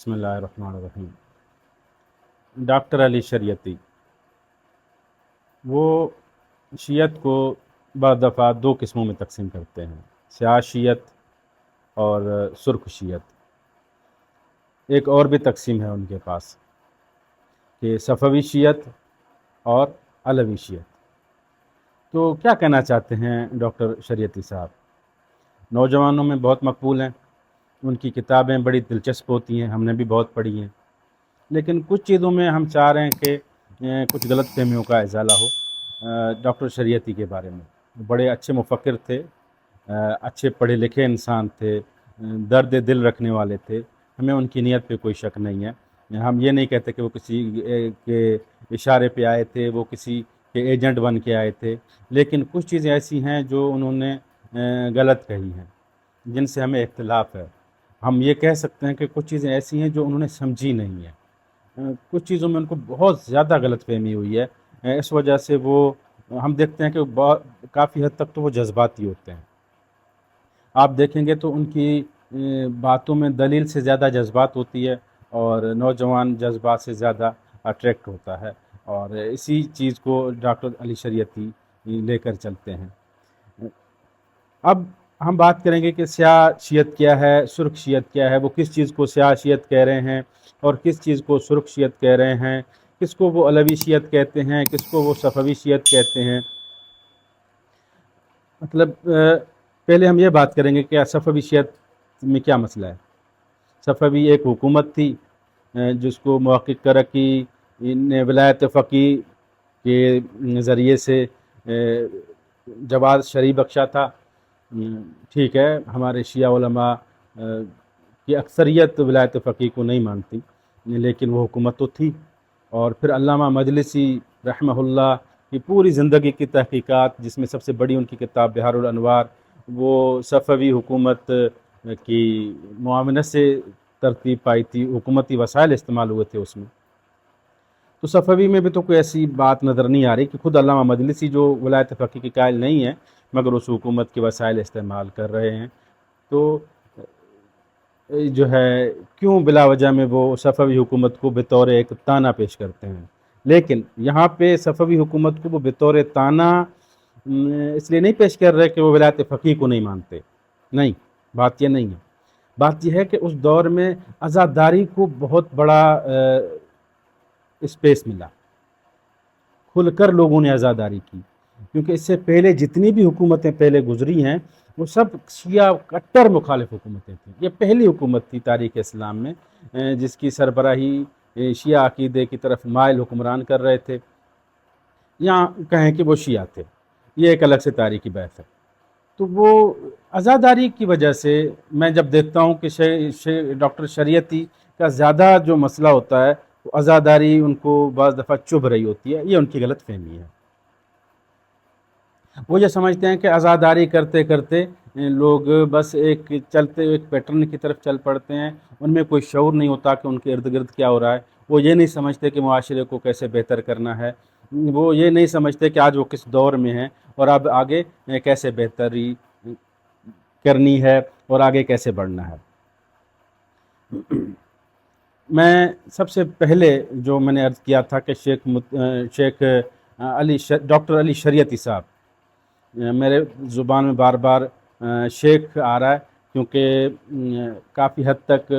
بسم اللہ الرحمن الرحیم۔ ڈاکٹر علی شریعتی وہ شیعت کو بعض دفعہ دو قسموں میں تقسیم کرتے ہیں، سیاہ شیعت اور سرخ شیعت۔ ایک اور بھی تقسیم ہے ان کے پاس کہ صفوی شیعت اور علوی شیعت۔ تو کیا کہنا چاہتے ہیں ڈاکٹر شریعتی صاحب؟ نوجوانوں میں بہت مقبول ہیں، ان کی کتابیں بڑی دلچسپ ہوتی ہیں، ہم نے بھی بہت پڑھی ہیں، لیکن کچھ چیزوں میں ہم چاہ رہے ہیں کہ کچھ غلط فہمیوں کا ازالہ ہو ڈاکٹر شریعتی کے بارے میں۔ بڑے اچھے مفکر تھے، اچھے پڑھے لکھے انسان تھے، درد دل رکھنے والے تھے، ہمیں ان کی نیت پہ کوئی شک نہیں ہے۔ ہم یہ نہیں کہتے کہ وہ کسی کے اشارے پہ آئے تھے، وہ کسی کے ایجنٹ بن کے آئے تھے، لیکن کچھ چیزیں ایسی ہیں جو انہوں نے غلط کہی ہیں، جن سے ہمیں اختلاف ہے۔ ہم یہ کہہ سکتے ہیں کہ کچھ چیزیں ایسی ہیں جو انہوں نے سمجھی نہیں ہیں، کچھ چیزوں میں ان کو بہت زیادہ غلط فہمی ہوئی ہے، اس وجہ سے وہ ہم دیکھتے ہیں کہ کافی حد تک تو وہ جذباتی ہوتے ہیں۔ آپ دیکھیں گے تو ان کی باتوں میں دلیل سے زیادہ جذبات ہوتی ہے، اور نوجوان جذبات سے زیادہ اٹریکٹ ہوتا ہے، اور اسی چیز کو ڈاکٹر علی شریعتی لے کر چلتے ہیں۔ اب ہم بات کریں گے کہ سیاہ شیعت کیا ہے، سرخ شیعت کیا ہے، وہ کس چیز کو سیاہ شیعت کہہ رہے ہیں اور کس چیز کو سرخ شیعت کہہ رہے ہیں، کس کو وہ علوی شیعت کہتے ہیں، کس کو وہ صفوی شیعت کہتے ہیں۔ مطلب پہلے ہم یہ بات کریں گے کہ صفوی شیعت میں کیا مسئلہ ہے۔ صفوی ایک حکومت تھی جس کو محقق کرکی نے ولایت فقیہ کے ذریعے سے جواز شرعی بخشا تھا۔ ٹھیک ہے، ہمارے شیعہ علماء کی اکثریت ولایت فقیہ کو نہیں مانتی، لیکن وہ حکومت تو تھی۔ اور پھر علامہ مجلسی رحمہ اللہ کی پوری زندگی کی تحقیقات، جس میں سب سے بڑی ان کی کتاب بحار الانوار، وہ صفوی حکومت کی معاونت سے ترتیب پائی تھی، حکومتی وسائل استعمال ہوئے تھے اس میں۔ تو صفوی میں بھی تو کوئی ایسی بات نظر نہیں آ رہی کہ خود علامہ مجلسی جو ولایت فقیہ کے قائل نہیں ہیں مگر اس حکومت کے وسائل استعمال کر رہے ہیں، تو جو ہے کیوں بلا وجہ میں وہ صفوی حکومت کو بطور ایک تانا پیش کرتے ہیں۔ لیکن یہاں پہ صفوی حکومت کو وہ بطور تانا اس لیے نہیں پیش کر رہے کہ وہ ولایت فقیہ کو نہیں مانتے، نہیں، بات یہ نہیں ہے۔ بات یہ ہے کہ اس دور میں عزاداری کو بہت بڑا اسپیس ملا، کھل کر لوگوں نے عزاداری کی، کیونکہ اس سے پہلے جتنی بھی حکومتیں پہلے گزری ہیں وہ سب شیعہ کٹر مخالف حکومتیں تھیں۔ یہ پہلی حکومت تھی تاریخ اسلام میں جس کی سربراہی شیعہ عقیدے کی طرف مائل حکمران کر رہے تھے، یا کہیں کہ وہ شیعہ تھے، یہ ایک الگ سے تاریخی بحث ہے۔ تو وہ عزاداری کی وجہ سے میں جب دیکھتا ہوں کہ ڈاکٹر شریعتی کا زیادہ جو مسئلہ ہوتا ہے، وہ عزاداری ان کو بعض دفعہ چبھ رہی ہوتی ہے، یہ ان کی غلط فہمی ہے۔ وہ یہ سمجھتے ہیں کہ عزاداری کرتے کرتے لوگ بس ایک چلتے ایک پیٹرن کی طرف چل پڑتے ہیں، ان میں کوئی شعور نہیں ہوتا کہ ان کے ارد گرد کیا ہو رہا ہے، وہ یہ نہیں سمجھتے کہ معاشرے کو کیسے بہتر کرنا ہے، وہ یہ نہیں سمجھتے کہ آج وہ کس دور میں ہیں اور اب آگے کیسے بہتری کرنی ہے اور آگے کیسے بڑھنا ہے۔ میں سب سے پہلے جو میں نے عرض کیا تھا کہ ڈاکٹر علی شریعتی صاحب، میرے زبان میں بار بار شیخ آ رہا ہے کیونکہ کافی حد تک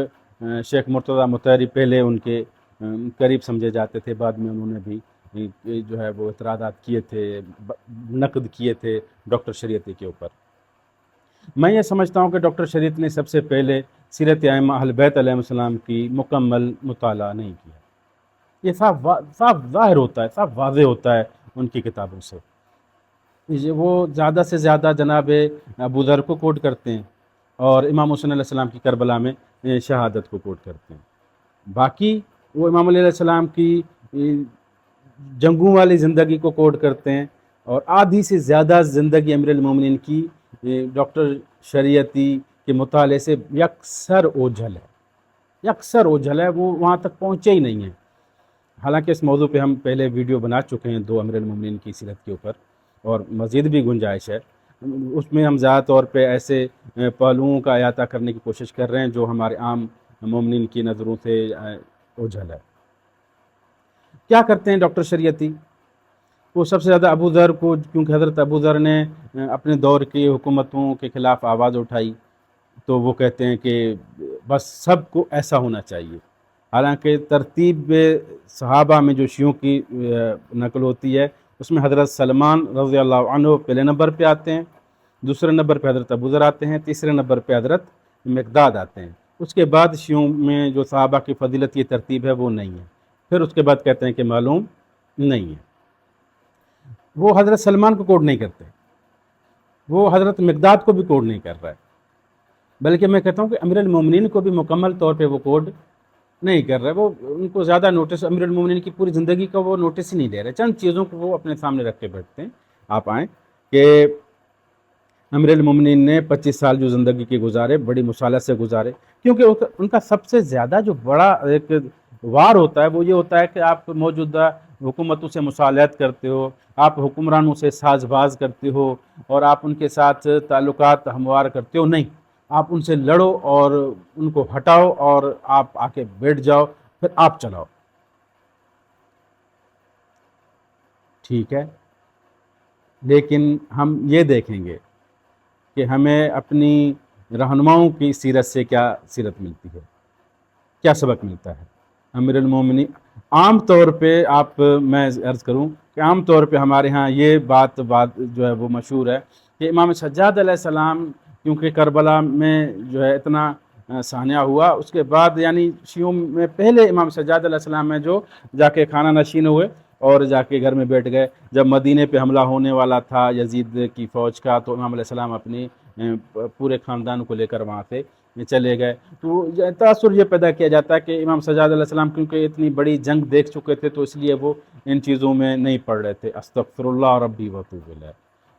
شیخ مرتضیٰ مطہری پہلے ان کے قریب سمجھے جاتے تھے، بعد میں انہوں نے بھی جو ہے وہ اعتراضات کیے تھے، نقد کیے تھے ڈاکٹر شریعتی کے اوپر۔ میں یہ سمجھتا ہوں کہ ڈاکٹر شریعتی نے سب سے پہلے سیرت ائمہ اہل بیت علیہ السلام کی مکمل مطالعہ نہیں کیا۔ یہ صاف ظاہر ہوتا ہے، صاف واضح ہوتا ہے ان کی کتابوں سے۔ وہ زیادہ سے زیادہ جناب ابو ذر کو کوٹ کرتے ہیں اور امام حسین علیہ السلام کی کربلا میں شہادت کو کوٹ کرتے ہیں، باقی وہ امام علیہ السلام کی جنگوں والی زندگی کو کوٹ کرتے ہیں، اور آدھی سے زیادہ زندگی امیر المومنین کی ڈاکٹر شریعتی کے مطالعے سے یکسر اوجھل ہے، وہ وہاں تک پہنچے ہی نہیں ہیں۔ حالانکہ اس موضوع پہ ہم پہلے ویڈیو بنا چکے ہیں 2 امیر المومنین کی سیرت کے اوپر، اور مزید بھی گنجائش ہے، اس میں ہم زیادہ طور پہ ایسے پہلوؤں کا احاطہ کرنے کی کوشش کر رہے ہیں جو ہمارے عام مومنین کی نظروں سے اوجھل ہے۔ کیا کرتے ہیں ڈاکٹر شریعتی؟ وہ سب سے زیادہ ابو ذر کو، کیونکہ حضرت ابو ذر نے اپنے دور کی حکومتوں کے خلاف آواز اٹھائی، تو وہ کہتے ہیں کہ بس سب کو ایسا ہونا چاہیے۔ حالانکہ ترتیب صحابہ میں جو شیعوں کی نقل ہوتی ہے، اس میں حضرت سلمان رضی اللہ عنہ پہلے نمبر پہ آتے ہیں، دوسرے نمبر پہ حضرت ابو ذر آتے ہیں، تیسرے نمبر پہ حضرت مقداد آتے ہیں۔ اس کے بعد شیعوں میں جو صحابہ کی فضیلت یہ ترتیب ہے وہ نہیں ہے، پھر اس کے بعد کہتے ہیں کہ معلوم نہیں ہے۔ وہ حضرت سلمان کو کوڈ نہیں کرتے، وہ حضرت مقداد کو بھی کوڈ نہیں کر رہا ہے، بلکہ میں کہتا ہوں کہ امیر المومنین کو بھی مکمل طور پہ وہ کوڈ نہیں کر رہے۔ وہ ان کو زیادہ نوٹس امیر المومنین کی پوری زندگی کا وہ نوٹس ہی نہیں لے رہے، چند چیزوں کو وہ اپنے سامنے رکھ کے بیٹھتے ہیں۔ آپ آئیں کہ امیر المومنین نے 25 سال جو زندگی کے گزارے بڑی مصالحت سے گزارے، کیونکہ ان کا سب سے زیادہ جو بڑا ایک وار ہوتا ہے وہ یہ ہوتا ہے کہ آپ موجودہ حکومتوں سے مصالحت کرتے ہو، آپ حکمرانوں سے ساز باز کرتے ہو اور آپ ان کے ساتھ تعلقات ہموار کرتے ہو، نہیں، آپ ان سے لڑو اور ان کو ہٹاؤ اور آپ آ کے بیٹھ جاؤ، پھر آپ چلاؤ۔ ٹھیک ہے، لیکن ہم یہ دیکھیں گے کہ ہمیں اپنی رہنماؤں کی سیرت سے کیا سیرت ملتی ہے، کیا سبق ملتا ہے۔ امیر المومنین عام طور پہ میں عرض کروں کہ عام طور پہ ہمارے ہاں یہ بات جو ہے وہ مشہور ہے کہ امام سجاد علیہ السلام، کیونکہ کربلا میں جو ہے اتنا سانحہ ہوا، اس کے بعد یعنی شیعوں میں پہلے امام سجاد علیہ السلام میں جو جا کے خانہ نشین ہوئے اور جا کے گھر میں بیٹھ گئے۔ جب مدینے پہ حملہ ہونے والا تھا یزید کی فوج کا، تو امام علیہ السلام اپنی پورے خاندان کو لے کر وہاں سے چلے گئے۔ تو تاثر یہ پیدا کیا جاتا ہے کہ امام سجاد علیہ السلام کیونکہ اتنی بڑی جنگ دیکھ چکے تھے، تو اس لیے وہ ان چیزوں میں نہیں پڑ رہے تھے، استغفر اللہ ربی واتوب الیہ۔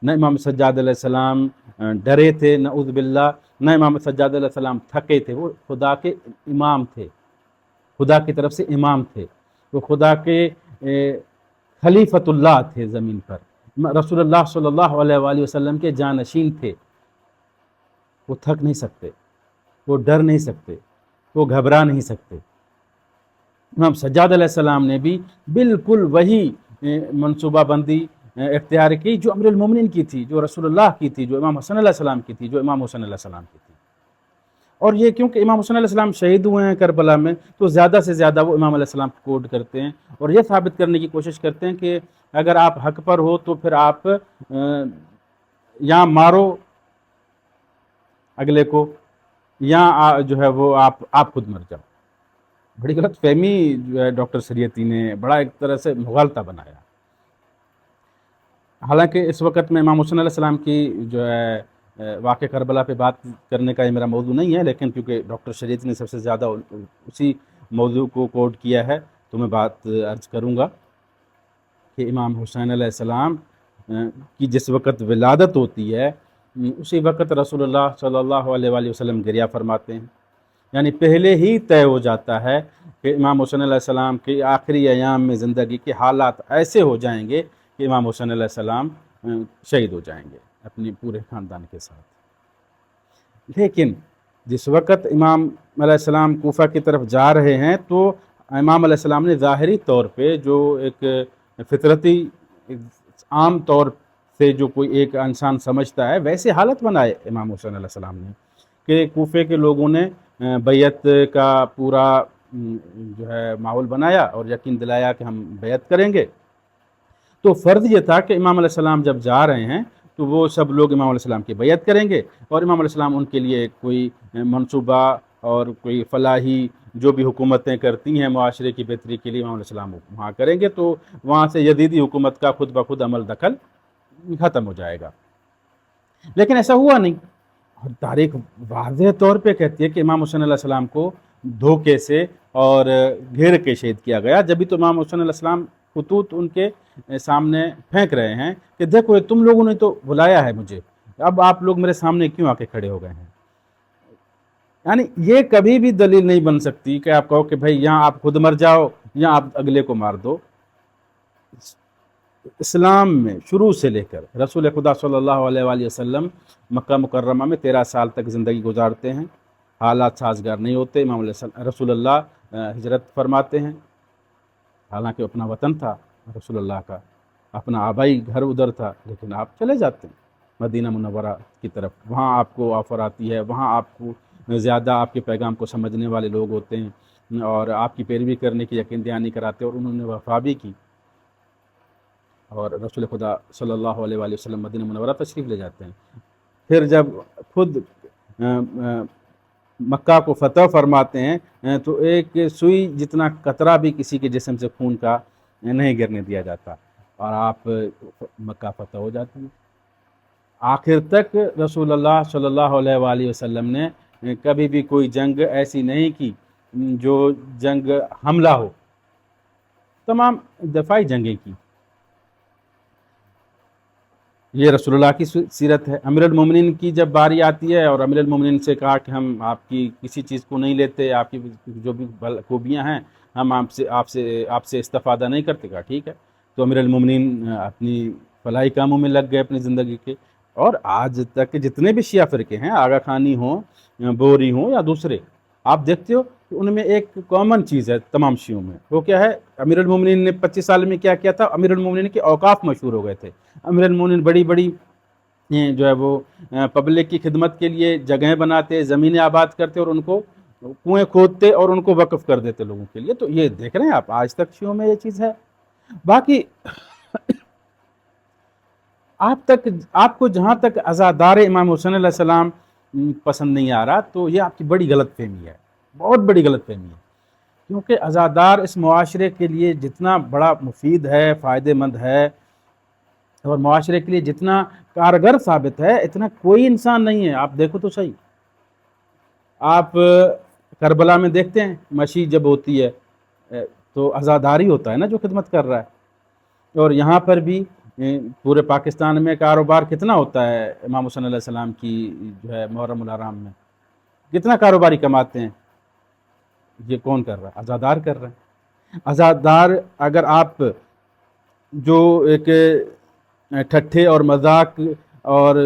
نہ امام سجاد علیہ السلام ڈرے تھے، نعوذ باللہ، نہ امام سجاد علیہ السلام تھکے تھے۔ وہ خدا کے امام تھے، خدا کی طرف سے امام تھے، وہ خدا کے خلیفۃ اللہ تھے زمین پر، رسول اللہ صلی اللہ علیہ وآلہ وسلم کے جانشین تھے۔ وہ تھک نہیں سکتے، وہ ڈر نہیں سکتے، وہ گھبرا نہیں سکتے۔ امام سجاد علیہ السلام نے بھی بالکل وہی منصوبہ بندی اختیار کی جو امیر المومنین کی تھی، جو رسول اللہ کی تھی، جو امام حسن علیہ السلام کی تھی، جو امام حسین علیہ السلام کی تھی۔ اور یہ کیونکہ امام حسین علیہ السلام شہید ہوئے ہیں کربلا میں، تو زیادہ سے زیادہ وہ امام علیہ السلام کو کوٹ کرتے ہیں اور یہ ثابت کرنے کی کوشش کرتے ہیں کہ اگر آپ حق پر ہو تو پھر آپ یا مارو اگلے کو، یا جو ہے وہ آپ خود مر جاؤ۔ بڑی غلط فہمی جو ہے ڈاکٹر شریعتی نے بڑا ایک طرح سے مغالطہ بنایا۔ حالانکہ اس وقت میں امام حسین علیہ السلام کی جو ہے واقع کربلا پہ بات کرنے کا یہ میرا موضوع نہیں ہے، لیکن کیونکہ ڈاکٹر شریعتی نے سب سے زیادہ اسی موضوع کو کوٹ کیا ہے، تو میں بات عرض کروں گا کہ امام حسین علیہ السلام کی جس وقت ولادت ہوتی ہے، اسی وقت رسول اللہ صلی اللہ علیہ وآلہ وسلم گریہ فرماتے ہیں۔ یعنی پہلے ہی طے ہو جاتا ہے کہ امام حسین علیہ السلام کی آخری ایام میں زندگی کے حالات ایسے ہو جائیں گے کہ امام حسین علیہ السلام شہید ہو جائیں گے اپنے پورے خاندان کے ساتھ۔ لیکن جس وقت امام علیہ السلام کوفہ کی طرف جا رہے ہیں، تو امام علیہ السلام نے ظاہری طور پہ جو ایک فطرتی عام طور سے جو کوئی ایک انسان سمجھتا ہے، ویسے حالت بنائے امام حسین علیہ السلام نے کہ کوفے کے لوگوں نے بیعت کا پورا جو ہے ماحول بنایا اور یقین دلایا کہ ہم بیعت کریں گے۔ تو فرض یہ تھا کہ امام علیہ السلام جب جا رہے ہیں تو وہ سب لوگ امام علیہ السلام کی بیعت کریں گے، اور امام علیہ السلام ان کے لیے کوئی منصوبہ اور کوئی فلاحی جو بھی حکومتیں کرتی ہیں معاشرے کی بہتری کے لیے امام علیہ السلام وہاں کریں گے، تو وہاں سے یزیدی حکومت کا خود بخود عمل دخل ختم ہو جائے گا۔ لیکن ایسا ہوا نہیں، اور تاریخ واضح طور پہ کہتی ہے کہ امام حسین علیہ السلام کو دھوکے سے اور گھیر کے شہید کیا گیا۔ جبھی تو امام حسین علیہ السلام خطوط ان کے سامنے پھینک رہے ہیں کہ دیکھو تم لوگوں نے تو بلایا ہے مجھے، اب آپ لوگ میرے سامنے کیوں آ کے کھڑے ہو گئے ہیں۔ یعنی یہ کبھی بھی دلیل نہیں بن سکتی کہ آپ کہو کہ بھائی یہاں آپ خود مر جاؤ یا آپ اگلے کو مار دو۔ اسلام میں شروع سے لے کر رسول خدا صلی اللہ علیہ وآلہ وسلم مکہ مکرمہ میں 13 سال تک زندگی گزارتے ہیں۔ حالات سازگار نہیں ہوتے، امام رسول اللہ ہجرت فرماتے ہیں، حالانکہ اپنا وطن تھا رسول اللہ کا، اپنا آبائی گھر ادھر تھا، لیکن آپ چلے جاتے ہیں مدینہ منورہ کی طرف، وہاں آپ کو آفر آتی ہے، وہاں آپ کو زیادہ آپ کے پیغام کو سمجھنے والے لوگ ہوتے ہیں اور آپ کی پیروی کرنے کی یقین دہانی کراتے ہیں، اور انہوں نے وفا بھی کی، اور رسول خدا صلی اللہ علیہ وآلہ وسلم مدینہ منورہ تشریف لے جاتے ہیں۔ پھر جب خود مکہ کو فتح فرماتے ہیں تو ایک سوئی جتنا قطرہ بھی کسی کے جسم سے خون کا نہیں گرنے دیا جاتا، اور آپ مکہ فتح ہو جاتے ہیں۔ آخر تک رسول اللہ صلی اللہ علیہ وآلہ وسلم نے کبھی بھی کوئی جنگ ایسی نہیں کی جو جنگ حملہ ہو، تمام دفاعی جنگیں کی۔ یہ رسول اللہ کی سیرت ہے۔ امیر المومنین کی جب باری آتی ہے اور امیر المومنین سے کہا کہ ہم آپ کی کسی چیز کو نہیں لیتے، آپ کی جو بھی خوبیاں ہیں ہم آپ سے استفادہ نہیں کرتے، کہا ٹھیک ہے۔ تو امیر المومنین اپنی فلاحی کاموں میں لگ گئے اپنی زندگی کے، اور آج تک جتنے بھی شیعہ فرقے ہیں، آغا خانی ہوں، بوری ہوں یا دوسرے، آپ دیکھتے ہو کہ ان میں ایک کامن چیز ہے تمام شیعوں میں، وہ کیا ہے؟ امیر المومنین نے 25 سال میں کیا کیا تھا؟ امیر المومنین کے اوقاف مشہور ہو گئے تھے۔ امیر المومنین بڑی بڑی جو ہے وہ پبلک کی خدمت کے لیے جگہیں بناتے، زمینیں آباد کرتے، اور ان کو کنویں کھودتے اور ان کو وقف کر دیتے لوگوں کے لیے۔ تو یہ دیکھ رہے ہیں آپ، آج تک شیعوں میں یہ چیز ہے۔ باقی آپ کو جہاں تک عزادار امام حسین علیہ السلام پسند نہیں آ رہا، تو یہ آپ کی بڑی غلط فہمی ہے، بہت بڑی غلط فہمی ہے، کیونکہ عزادار اس معاشرے کے لیے جتنا بڑا مفید ہے، فائدہ مند ہے، اور معاشرے کے لیے جتنا کارگر ثابت ہے، اتنا کوئی انسان نہیں ہے۔ آپ دیکھو تو صحیح، آپ کربلا میں دیکھتے ہیں مشی جب ہوتی ہے تو عزاداری ہوتا ہے نا جو خدمت کر رہا ہے، اور یہاں پر بھی پورے پاکستان میں کاروبار کتنا ہوتا ہے امام حسین علیہ السلام کی جو ہے محرم الحرام میں، کتنا کاروباری کماتے ہیں، یہ کون کر رہا ہے؟ عزادار کر رہے ہیں۔ عزادار اگر آپ جو ایک ٹھٹھے اور مذاق اور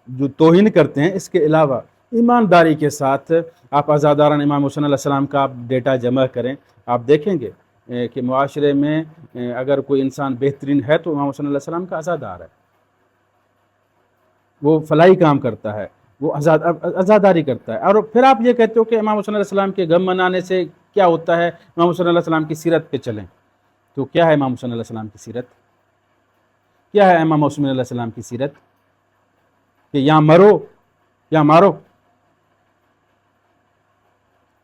جو توہین کرتے ہیں، اس کے علاوہ ایمانداری کے ساتھ آپ عزاداران امام حسین علیہ السلام کا آپ ڈیٹا جمع کریں، آپ دیکھیں گے کہ معاشرے میں اگر کوئی انسان بہترین ہے تو امام حسین علیہ السلام کا عزادار ہے، وہ فلاحی کام کرتا ہے، وہ عزاداری کرتا ہے۔ اور پھر آپ یہ کہتے ہو کہ امام حسین علیہ السلام کے غم منانے سے کیا ہوتا ہے؟ امام حسین علیہ السلام کی سیرت پہ چلیں، تو کیا ہے امام حسین علیہ السلام کی سیرت؟ کیا ہے امام حسین علیہ السلام کی سیرت؟ کہ یا مرو یا مارو۔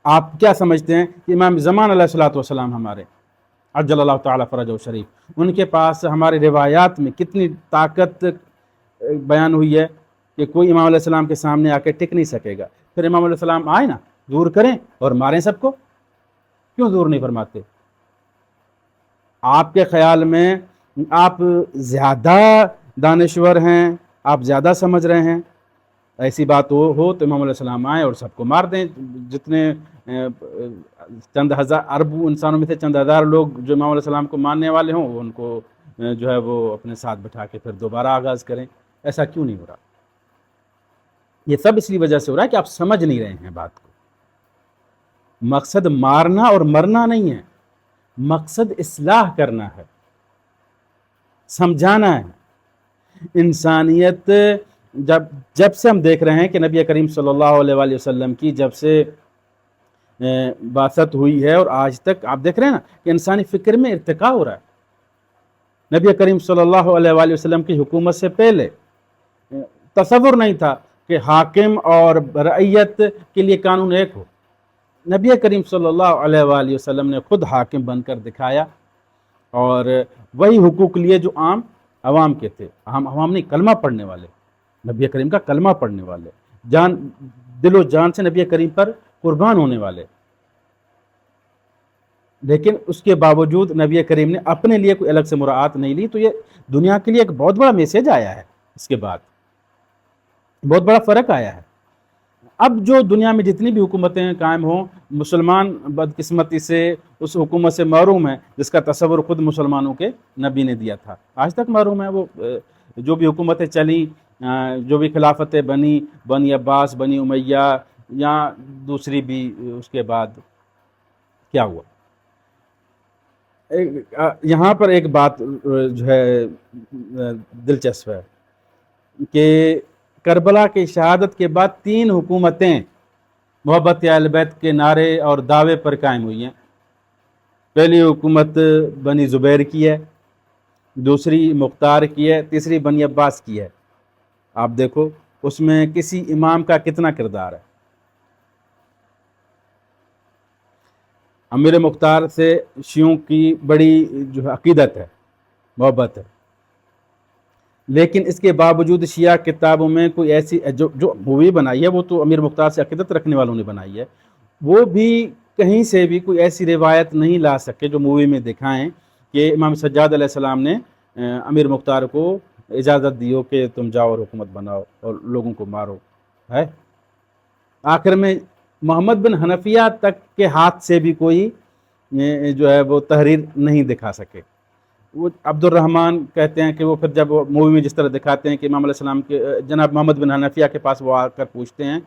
آپ کیا سمجھتے ہیں کہ امام زمان علیہ السلام ہمارے عجل اللہ تعالیٰ فرجہ شریف، ان کے پاس ہماری روایات میں کتنی طاقت بیان ہوئی ہے کہ کوئی امام علیہ السلام کے سامنے آ کے ٹک نہیں سکے گا۔ پھر امام علیہ السلام آئے نا، دور کریں اور ماریں سب کو، کیوں دور نہیں فرماتے؟ آپ کے خیال میں آپ زیادہ دانشور ہیں، آپ زیادہ سمجھ رہے ہیں، ایسی بات ہو تو امام علیہ السلام آئیں اور سب کو مار دیں، جتنے چند ہزار اربوں انسانوں میں سے چند ہزار لوگ جو امام علیہ السلام کو ماننے والے ہوں، ان کو جو ہے وہ اپنے ساتھ بٹھا کے پھر دوبارہ آغاز کریں۔ ایسا کیوں نہیں ہو رہا؟ یہ سب اس لیے وجہ سے ہو رہا ہے کہ آپ سمجھ نہیں رہے ہیں بات کو۔ مقصد مارنا اور مرنا نہیں ہے، مقصد اصلاح کرنا ہے، سمجھانا ہے۔ انسانیت جب سے ہم دیکھ رہے ہیں کہ نبی کریم صلی اللہ علیہ وآلہ وسلم کی جب سے بعثت ہوئی ہے اور آج تک آپ دیکھ رہے ہیں نا کہ انسانی فکر میں ارتقاء ہو رہا ہے۔ نبی کریم صلی اللہ علیہ وآلہ وسلم کی حکومت سے پہلے تصور نہیں تھا کہ حاکم اور رعیت کے لیے قانون ایک ہو۔ نبی کریم صلی اللہ علیہ وآلہ وسلم نے خود حاکم بن کر دکھایا، اور وہی حقوق لیے جو عام عوام کے تھے، عوام نہیں، کلمہ پڑھنے والے، نبی کریم کا کلمہ پڑھنے والے، دل و جان سے نبی کریم پر قربان ہونے والے۔ لیکن اس کے باوجود نبی کریم نے اپنے لیے کوئی الگ سے مراعات نہیں لی، تو یہ دنیا کے لیے ایک بہت بڑا میسیج آیا ہے، اس کے بعد بہت بڑا فرق آیا ہے۔ اب جو دنیا میں جتنی بھی حکومتیں قائم ہوں، مسلمان بدقسمتی سے اس حکومت سے محروم ہیں جس کا تصور خود مسلمانوں کے نبی نے دیا تھا، آج تک محروم ہے۔ وہ جو بھی حکومتیں چلیں، جو بھی خلافتیں بنی عباس، بنی امیہ، یا دوسری بھی اس کے بعد کیا ہوا؟ یہاں پر ایک بات جو ہے دلچسپ ہے کہ کربلا کی شہادت کے بعد 3 حکومتیں محبت اہل بیت کے نعرے اور دعوے پر قائم ہوئی ہیں۔ پہلی حکومت بنی زبیر کی ہے، دوسری مختار کی ہے، تیسری بنی عباس کی ہے۔ آپ دیکھو اس میں کسی امام کا کتنا کردار ہے۔ امیر مختار سے شیعوں کی بڑی جو عقیدت ہے، محبت ہے، لیکن اس کے باوجود شیعہ کتابوں میں کوئی ایسی جو مووی بنائی ہے وہ تو امیر مختار سے عقیدت رکھنے والوں نے بنائی ہے، وہ بھی کہیں سے بھی کوئی ایسی روایت نہیں لا سکے جو مووی میں دکھائیں کہ امام سجاد علیہ السلام نے امیر مختار کو اجازت دیو کہ تم جاؤ اور حکومت بناؤ اور لوگوں کو مارو ہے۔ آخر میں محمد بن حنفیہ تک کے ہاتھ سے بھی کوئی جو ہے وہ تحریر نہیں دکھا سکے۔ وہ عبد الرحمن کہتے ہیں کہ وہ پھر جب مووی میں جس طرح دکھاتے ہیں کہ امام علیہ السلام کے جناب محمد بن حنفیہ کے پاس وہ آ کر پوچھتے ہیں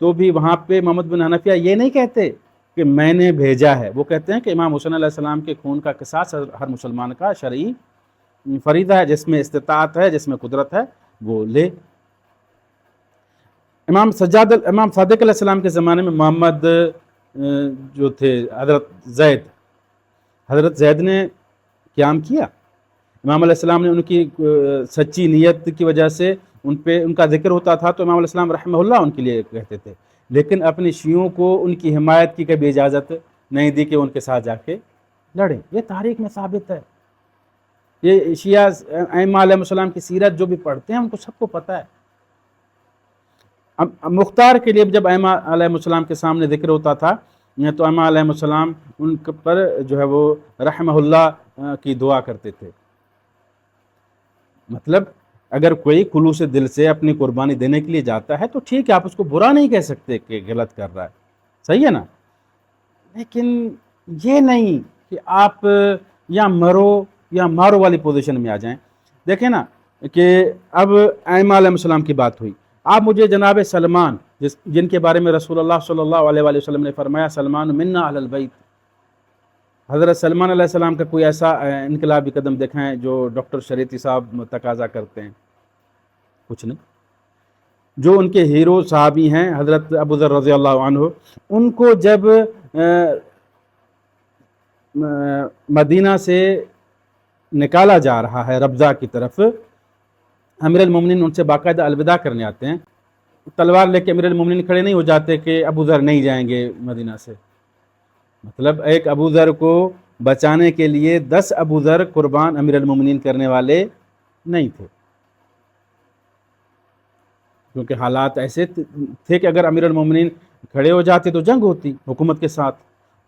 تو بھی وہاں پہ محمد بن حنفیہ یہ نہیں کہتے کہ میں نے بھیجا ہے، وہ کہتے ہیں کہ امام حسین علیہ السلام کے خون کا قصاص ہر مسلمان کا شرعی فریضہ ہے، جس میں استطاعت ہے، جس میں قدرت ہے وہ لے۔ امام صادق علیہ السلام کے زمانے میں محمد جو تھے حضرت زید نے قیام کیا۔ امام علیہ السلام نے ان کی سچی نیت کی وجہ سے ان کا ذکر ہوتا تھا تو امام علیہ السلام رحمہ اللہ ان کے لیے کہتے تھے، لیکن اپنے شیعوں کو ان کی حمایت کی کبھی اجازت نہیں دی کہ ان کے ساتھ جا کے لڑیں۔ یہ تاریخ میں ثابت ہے، یہ شیعہ ائمہ علیہ السلام کی سیرت جو بھی پڑھتے ہیں ان کو سب کو پتہ ہے۔ مختار کے لیے جب ائمہ علیہ السلام کے سامنے ذکر ہوتا تھا تو ائمہ علیہ السلام ان پر جو ہے وہ رحمہ اللہ کی دعا کرتے تھے۔ مطلب اگر کوئی خلوص دل سے اپنی قربانی دینے کے لیے جاتا ہے تو ٹھیک ہے، آپ اس کو برا نہیں کہہ سکتے کہ غلط کر رہا ہے، صحیح ہے نا، لیکن یہ نہیں کہ آپ یا مرو یا مارو والی پوزیشن میں آ جائیں۔ دیکھیں نا کہ اب ائمہ علیہ السلام کی بات ہوئی، آپ مجھے جناب سلمان جن کے بارے میں رسول اللہ صلی اللہ علیہ وآلہ وسلم نے فرمایا سلمان منا اہل البیت، حضرت سلمان علیہ السلام کا کوئی ایسا انقلابی قدم دکھائیں جو ڈاکٹر شریعتی صاحب تقاضا کرتے ہیں؟ کچھ نہیں۔ جو ان کے ہیرو صحابی ہیں حضرت ابو ذر رضی اللہ عنہ، ان کو جب مدینہ سے نکالا جا رہا ہے ربضہ کی طرف، امیر المومنین ان سے باقاعدہ الوداع کرنے آتے ہیں، تلوار لے کے امیر المومنین کھڑے نہیں ہو جاتے کہ ابو ذر نہیں جائیں گے مدینہ سے۔ مطلب ایک ابو ذر کو بچانے کے لیے 10 ابو ذر قربان امیر المومنین کرنے والے نہیں تھے، کیونکہ حالات ایسے تھے کہ اگر امیر المومنین کھڑے ہو جاتے تو جنگ ہوتی، حکومت کے ساتھ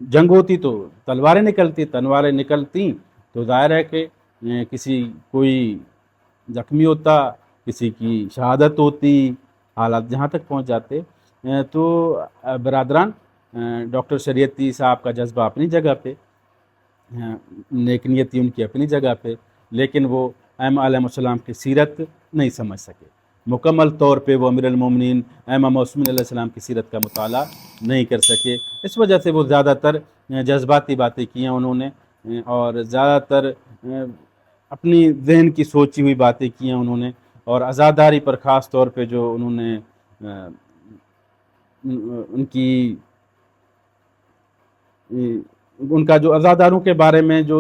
جنگ ہوتی تو تلواریں نکلتی تو ظاہر ہے کہ کوئی زخمی ہوتا، کسی کی شہادت ہوتی، حالات جہاں تک پہنچ جاتے۔ تو برادران، ڈاکٹر شریعتی صاحب کا جذبہ اپنی جگہ پہ، نیک نیتی ان کی اپنی جگہ پہ، لیکن وہ ائمہ علیہ السلام کی سیرت نہیں سمجھ سکے، مکمل طور پہ وہ امیر المومنین ائمہ معصومین علیہ السلام کی سیرت کا مطالعہ نہیں کر سکے۔ اس وجہ سے وہ زیادہ تر جذباتی باتیں کی ہیں انہوں نے، اور زیادہ تر اپنی ذہن کی سوچی ہوئی باتیں کی ہیں انہوں نے، اور عزاداری پر خاص طور پہ جو انہوں نے ان کا جو عزاداروں کے بارے میں جو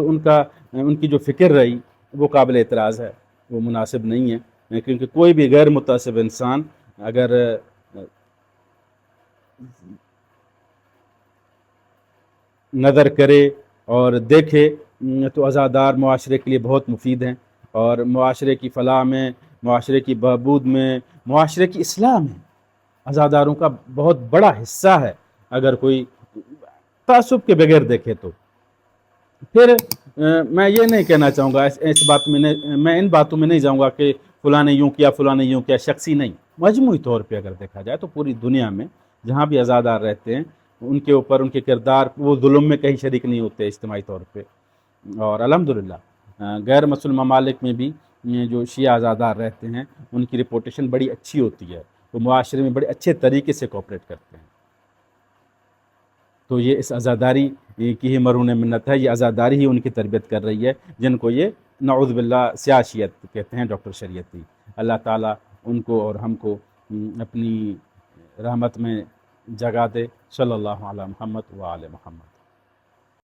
ان کی جو فکر رہی وہ قابل اعتراض ہے، وہ مناسب نہیں ہے، کیونکہ کوئی بھی غیر متعصب انسان اگر نظر کرے اور دیکھے تو عزادار معاشرے کے لیے بہت مفید ہیں، اور معاشرے کی فلاح میں، معاشرے کی بہبود میں، معاشرے کی اصلاح میں عزاداروں کا بہت بڑا حصہ ہے، اگر کوئی تعصب کے بغیر دیکھے تو۔ پھر میں یہ نہیں کہنا چاہوں گا، میں ان باتوں میں نہیں جاؤں گا کہ فلاں نے یوں کیا، فلاں نے یوں کیا، شخصی نہیں، مجموعی طور پہ اگر دیکھا جائے تو پوری دنیا میں جہاں بھی عزادار رہتے ہیں ان کے اوپر ان کے کردار، وہ ظلم میں کہیں شریک نہیں ہوتے اجتماعی طور پہ، اور الحمدللہ غیر مسلم ممالک میں بھی جو شیعہ عزادار رہتے ہیں ان کی رپوٹیشن بڑی اچھی ہوتی ہے، وہ معاشرے میں بڑے اچھے طریقے سے کوآپریٹ کرتے ہیں۔ تو یہ اس عزاداری کی ہی مرہون منت ہے، یہ عزاداری ہی ان کی تربیت کر رہی ہے، جن کو یہ نعوذ باللہ سیاشیت کہتے ہیں ڈاکٹر شریعتی۔ اللہ تعالیٰ ان کو اور ہم کو اپنی رحمت میں جگہ دے۔ صلی اللہ علی محمد و آل محمد۔